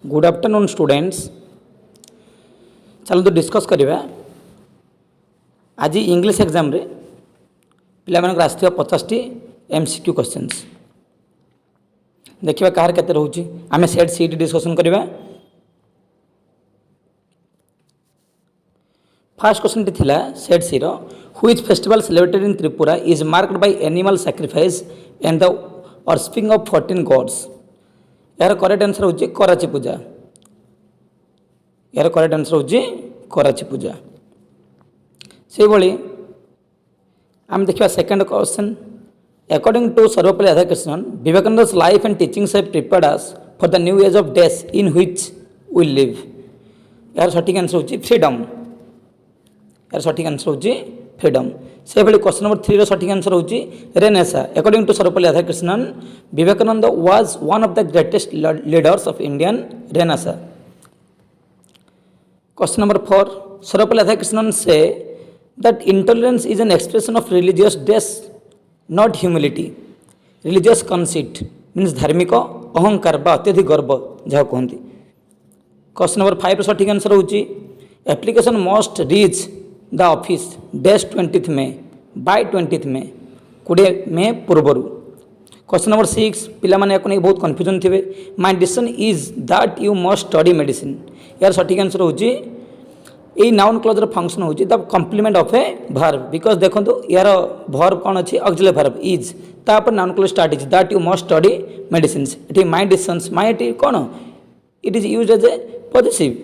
Good afternoon students. चलो तो discuss करिबा आज इंग्लिश एग्जाम रे पिला मानक आस्थिबा 50 टी एमसीक्यू क्वेश्चंस देखिबा कार केते रहउची। आमे सेट सीट डिस्कशन करिबा। फर्स्ट क्वेश्चन टी थिला सेट सी रो which festival celebrated in Tripura is marked by animal sacrifice and the offspring of 14 gods. यार करेक्ट आंसर होची कराची पूजा। यार करेक्ट आंसर होची कराची पूजा। से भली आम देखिबा second question according to Sarvepalli Radhakrishnan Vivekananda's life and teachings have prepared us for the new age of days in which we live. यार सठिक आंसर होची फ्रीडम। यार सठिक आंसर होची फ्रीडम। से भली क्वेश्चन नंबर 3 रो सठिक आंसर होची renaissance. According to Sarvepalli Radhakrishnan Vivekananda was one of the greatest leaders of Indian renaissance. Question number 4 Sarvepalli Radhakrishnan से that intolerance is an expression of religious dress not humility. Religious conceit means धार्मिक अहंकार बा अत्यधिक गर्व जहाँ कहते। क्वेश्चन नंबर 5 सठिक आंसर होची application must reach the office dash 20 May by 20 May 20 May पूर्वर। क्वेश्चन नंबर 6 पिला माने याको नै बहुत कंफ्यूजन थिबे। My decision is that you must study medicine. यार सठिक आंसर होची ए नाउन क्लॉज फंक्शन होची the complement of a verb because देखो यार वर्ब कौन अच्छी ऑक्सिलरी वर्ब इज तापर noun clause start is that you must study medicine. It my decisions my it कौन it is used as a positive.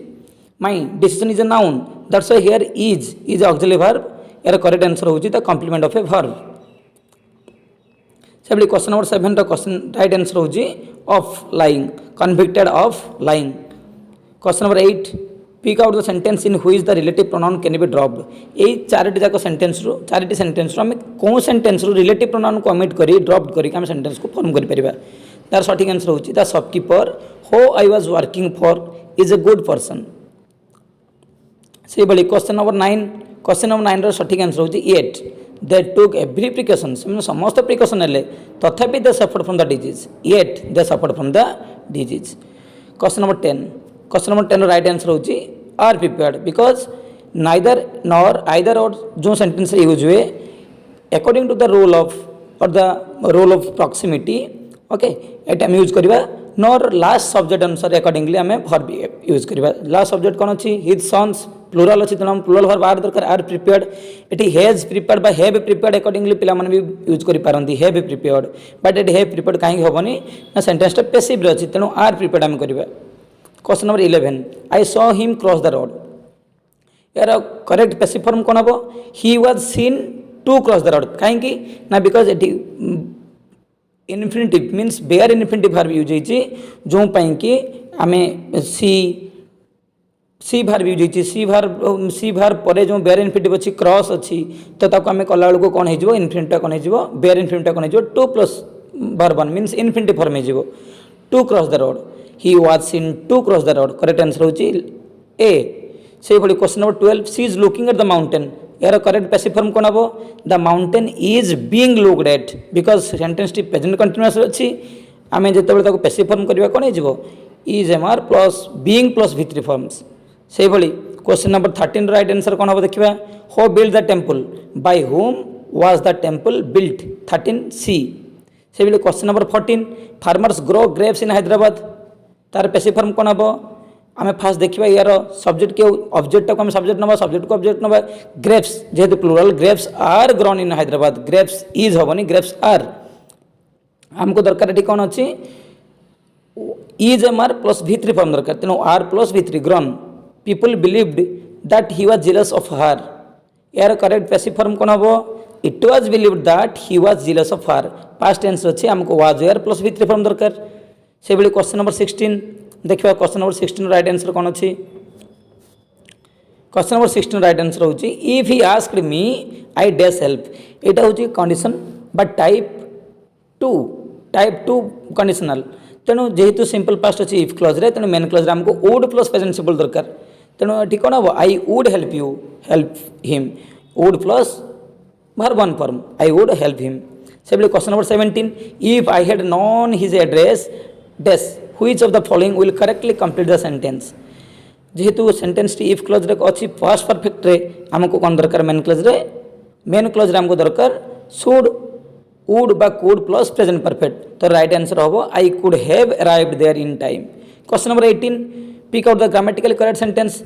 My decision is a noun that's why here is auxiliary verb. यार correct answer होची the complement of a verb. सेबली question number 7 रो question right answer होची of lying convicted of lying. Question number 8 pick out the sentence in which the relative pronoun can be dropped. ए चारोटी जाक sentence रो चारोटी sentence रो हम को सेंटेंस रो रिलेटिव प्रोनाउन को ओमिट करी ड्रॉप करी हम सेंटेंस को फॉर्म करि परिबा। तार सठिक आंसर होची the shopkeeper who I was working for is a good person. से बली क्वेश्चन नंबर 9 रो सठिक आंसर होची yet they took every precautions मतलब समस्त प्रिकॉशन ले तथापि they suffered from the disease yet they suffered from the disease. Question number 10 right answer होची are prepared because neither nor either और जो सेंटेंस यूज हुए according to the rule of और the rule of proximity okay एट हम use करबा nor last subject अनुसार accordingly हमें वर्ब यूज करबा। लास्ट सब्जेक्ट कौन अच्छी हिज सन्स प्लूराल अच्छी तेना प्लूराल वर्ब आर दरकार आर प्रिपेयर्ड। एटी हैज प्रिपेयर्ड बा हैव प्रिपेयर्ड अकॉर्डिंगली पिला माने भी यूज करि पारंती हैव प्रिपेयर्ड बट एटी हैव प्रिपेयर्ड काहे होबनी ना सेंटेंस टा पैसिव रे अछि तेनु आर प्रिपेयर्ड हम करबा। Question number 11 I saw him cross the road. यार करेक्ट पैसिव फॉर्म कौन हम he was seen to cross the road कहीं ना बिकॉज एटी infinitive means bare infinitive verb use होइछि जो पई कि आमे सी वर्ब यूज होइछि सी वर्ब परे जो बेयर इन्फिनिटिव अछि क्रॉस अछि तो ताको आमे कला बेलको कोन हे जिवो इन्फिनिटिव कोन हे जिवो बेयर इन्फिनिटिव कोन हे जिवो to plus verb 1 means infinitive form हे जिवो to cross the road. He was seen to cross the road. Correct answer होची A। से बड़ी question number 12 she is looking at the mountain। यार करेक्ट पैसिव फॉर्म कोन हबो the mountain is being looked at because sentence T present continuous अछि आमे जेते बेले ताको पैसिव फॉर्म करबा कोन हिजबो is mr plus being plus v3 forms. से बड़ी क्वेश्चन नंबर 13 राइट आंसर कोन हबो देखिबा who built the temple by whom was the temple built 13c। से बड़ी question number 14 farmers grow grapes in Hyderabad तार passive form कौन हम आम फास्ट देखा यार सब्जेक्ट के ऑब्जेक्ट को सब्जेक्ट नवा सब्जेक्ट को ऑब्जेक्ट नवा ग्रेप्स जेहेतु plural grapes are grown in Hyderabad grapes is हेनी ग्रेप्स आर आमको दरकार ये कौन अच्छी is am are plus v3 form दरकार तेणु are plus v3 grown people believed that he was jealous of her. यार करेक्ट पैसिव फॉर्म कौन हम it was believed that he was jealous of her past tense अच्छे आमको was यार plus v3 form दरकार। से बड़ी क्वेश्चन नंबर 16 देखिए क्वेश्चन नंबर 16 राइट आंसर कौन अच्छी क्वेश्चन नंबर 16 राइट आंसर होची if he asked me I dash help. एटा होची कंडीशन बट टाइप 2 कंडीशनल तेणु जेहेतु सिंपल पास्ट अच्छी इफ क्लॉज रे तेणु मेन क्लॉज रे हमको वुड प्लस प्रेजेंट सिंपल दरकार तेणु ठीक कौन हम I would help you help him would plus verb 1 form I would help him. से question number 17 if I had known his address dash which of the following will correctly complete the sentence जेहेतु sentence T if clause रे अछि past perfect रे हमको कोन दरकार main close रे हमको दरकार शुड वुड बा कुड प्लस प्रेजेंट परफेक्ट तो राइट आंसर होबो I could have arrived there in time question number 18 pick out the grammatically correct sentence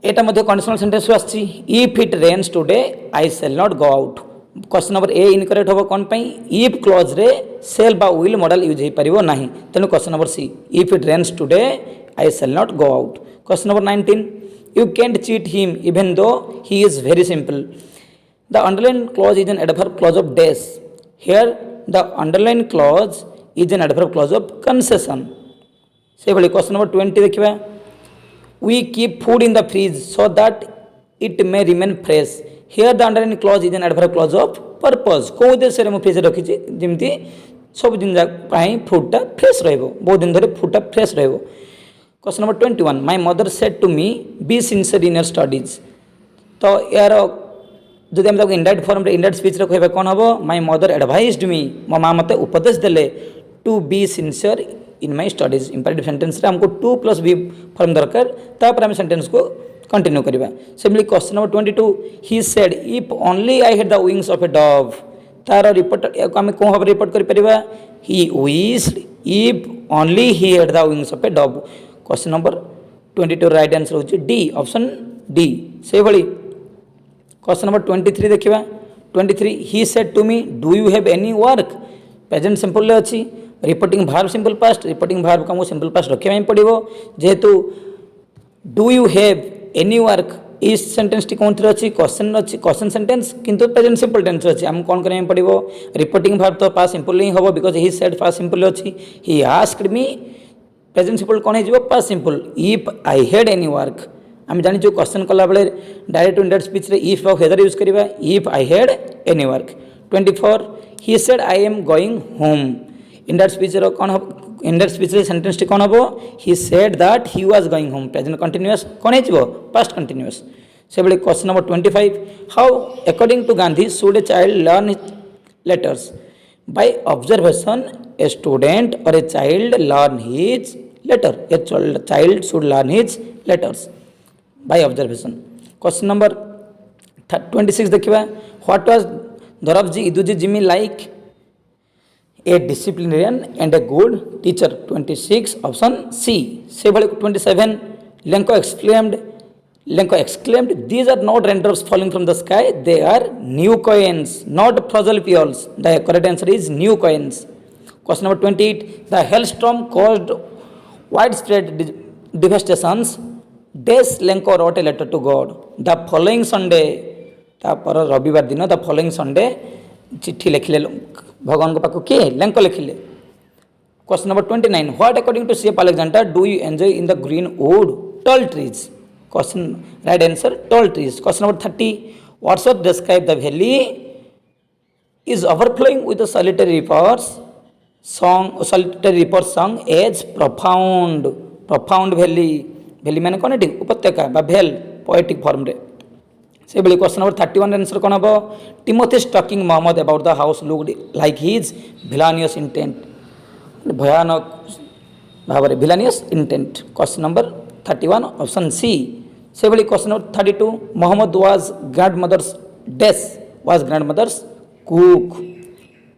एटा मध्ये कंडीशनल सेंटेंस आछि if it rains today I shall not go out question number A incorrect होबो कोन पई if clause रे shall बा will modal use हे परिबो नाही तेनु question number C if it rains today I shall not go out question number 19 you can't cheat him even though he is very simple the underlined clause is an adverb clause of dash here the underlined clause is an adverb clause of concession से भली question number 20 देखिबा we keep food in the fridge so that it may remain fresh here the underlined clause is an adverb clause of purpose को उद्देश्य रे मो fridge रखि छी जेमति सब दिन जा पाई फूड टा फ्रेश रहबो बहुत दिन धरे फूड टा फ्रेश रहबो question number 21 my mother said to me be sincere in your studies तो यार जदि हम इंडायरेक्ट फॉर्म रे इंडायरेक्ट स्पीच रे कहबा कोन हबो माय मदर एडवाइज्ड मी मो मां मते उपदेश देले to be sincere in my studies imperative sentence रे हमको टू प्लस बी फॉर्म दरकार तापर हम सेंटेंस को कंटिन्यू करबा simply question number 22 he said if only I had the wings of a dove तार रिपोर्ट हम को हम रिपोर्ट कर परिबा he wished if only he had the wings of a dove question number 22 right answer होची D option D से भली question number 23 देखिबा 23 he said to me do you have any work present simple ले अछि reporting verb simple past reporting verb का simple past रखिया पड़िबो जेहेतु do you have any work इस सेंटेंस टी कोन अछि क्वेश्चन सेंटेंस किंतु प्रेजेंट सिंपल टेंस अछि हम कोन करे पड़िबो रिपोर्टिंग वर्ब तो पास्ट सिंपल ही होबो because he said past simple अछि he asked me present simple कौन है past simple if I had any work आम जानी क्वेश्चन कला बेले डायरेक्ट इंडायरेक्ट स्पीच रे इफ और हेदर यूज करबा if I had any work 24 he said I am going home indirect speech रो कौन इंडायरेक्ट स्पीच रे सेंटेंस टी कौन हबो he said that he was going home present continuous कौन है पास्ट कंटीन्यूअस से बेले question number 25 how according to Gandhi should a child learn letters by observation a student or a child learn his letter a child should learn his letters by observation question number 26 देखिबा what was Dorabji Iduji Jimmy like a disciplinarian and a good teacher 26 option C से भले 27 Lenko exclaimed, these are not raindrops falling from the sky, they are new coins, not fossil fuels. The correct answer is new coins. Question number 28, the hailstorm caused widespread devastations. Dash Lenko wrote a letter to God. The following Sunday, रविवार दिन the following Sunday, चिट्ठी लिखिले भगवान को पाखु किए Lanco लिखिले. Question number 29, what according to C.F. Alexander do you enjoy in the green wood? Tall trees. Question right answer tall trees. Question number 30 Wordsworth describe the valley is overflowing with the solitary rivers song as profound valley माने कोन eighty उपत्यका बा भेल poetic form रे से बेले question number 31 answer कोन हबो Timothy talking Mohammed about the house looked like his villainous intent भयानक भाबरे villainous intent question number 31 option C से भली question number 32 Mohammed was grandmother's cook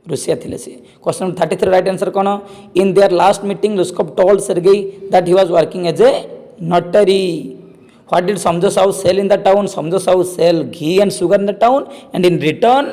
रुसिया थिले से क्वेश्चन नंबर 33 राइट आंसर कोन in their last meeting Luskov told Sergei that he was working as a notary what did Samjhu Sahu sell in the town Samjhu Sahu sell ghee and sugar in the town and in return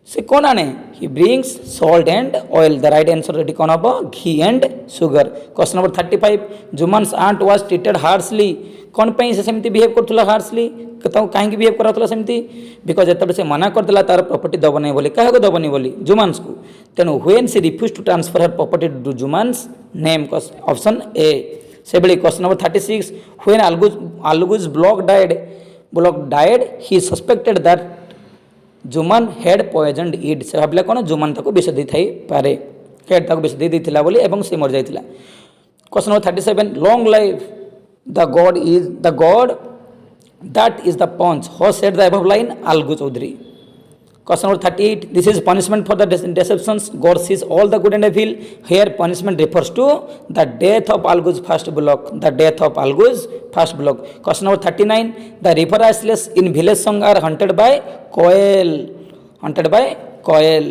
से कौन आने he brings salt and oil the right answer रेडी कौन हबो ghee and sugar question number 35 Jumman's aunt was treated harshly कौन पे से सेमती बिहेव करथुला हार्शली कतो काहे बिहेव करथुला सेमती बिकॉज़ एतबे से मना कर देला तार प्रॉपर्टी दबो नै बोली काहे को दबो नै बोली जुमन्स को तेनु when she refuse to transfer her property to Jumman's name option A से बली question number 36 when Algu's bullock died he suspected that Jumman had poisoned it से भाबले कोन जुमन ताको विष दै थाई पारे हेड ताको विष दै दैथिला बोली एवं से मर जाइथिला question number 37 long life the god that is the panch who said the above line Algu Chaudhari Question number 38. This is punishment for the deceptions. God sees all the good and evil. Here punishment refers to the death of Algus first bullock. The death of Algus first bullock. Question number 39. The river isles in village song are hunted by quail. Hunted by quail.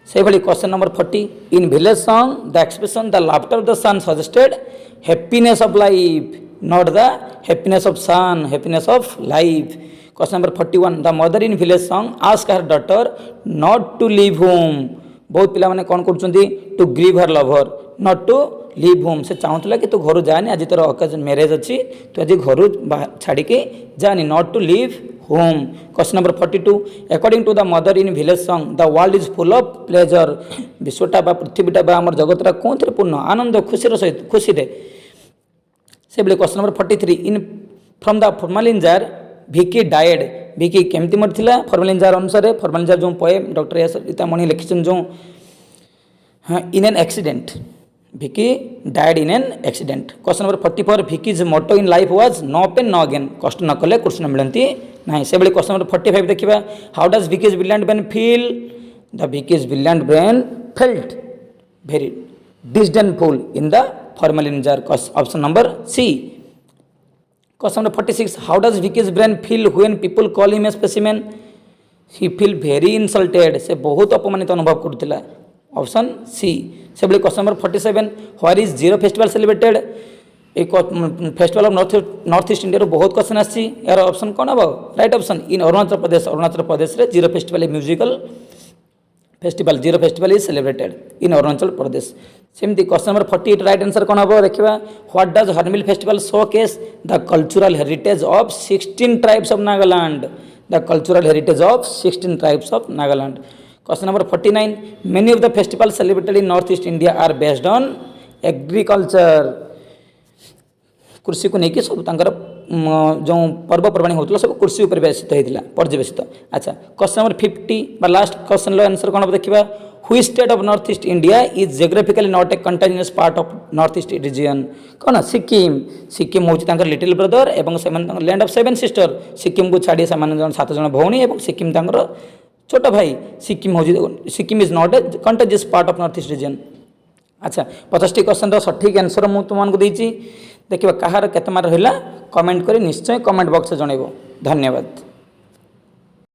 Similarly, question number 40. In village song, the expression the laughter of the sun suggested happiness of life, not the happiness of sun, happiness of life. Question number 41. The mother in village song asked her daughter not to leave home. बहुत पिला माने कौन करुँचंदी to grieve her lover not to leave home से चाहूला कि तू घर जानी आज तोर ओकेजन मैरिज अच्छी तू आज घर छाड़ी के जानी not to leave home. Question number 42. According to the mother in village song the world is full of pleasure. विश्वटा बा पृथ्वीटा बा आमर जगतटा कौन पूर्ण आनंद खुशी सहित खुशी रे से बोले. Question number 43. In from the formalin jar Bhiki died. Bhiki केमती मरथिला फॉर्मालिन जार अनुसार फॉर्मालिन जार जो पोएम डॉक्टर एस रीतामणि लिखिछन जो in an accident Bhiki died in an accident. Question number 44. Bhiki's motto in life was no pain no gain. कष्ट न कले कृष्ण मिलती ना से बोले. क्वेश्चन नंबर 45 देखिबा how does Bhiki's brilliant brain feel. The Bhiki's brilliant brain felt very disdainful in the formalin jar. Option number C. Question number 46. How does Vicky's brain feel when people call him a specimen? He feel very insulted. से बहुत अपमानित अनुभव करथिला. Option C. से बोले. Question number 47. Where is Ziro festival celebrated. एक festival of north east India बहुत question आसी. यार ऑप्शन कौन हम right option in Arunachal Pradesh. Arunachal Pradesh रे Ziro festival musical festival Ziro festival is celebrated in Arunachal Pradesh. सेमती क्वेश्चन नंबर 48 राइट आंसर कौन हम देखा. What does Hornbill festival showcase the cultural heritage of 16 tribes of Nagaland. The cultural heritage of 16 tribes of Nagaland. Question number 49. Many of the festival celebrated in north east India are based on agriculture. कृषि को लेकिन सब जो पर्वपर्वाणी होता सब कृषि उपर बेसित होता पर्यवेसित. अच्छा question number 50 last question answer कौन देखा. Which state of North East India is geographically not a continuous part of North East region. कौन सिक्किम. सिक्किम हूँ लिटिल ब्रदर एवं लैंड ऑफ 7 सिस्टर. सिक्किम को छाड़ी 7 जन भौणी और सिक्किम छोट भाई. Sikkim is not a continuous part of north east region. अच्छा 50टी क्वेश्चन सठिक आंसर मुझे तुमको देखिए. देखिए कहार केते मार्क रहा कमेंट कर निश्चय कमेंट बॉक्स जनइब. धन्यवाद.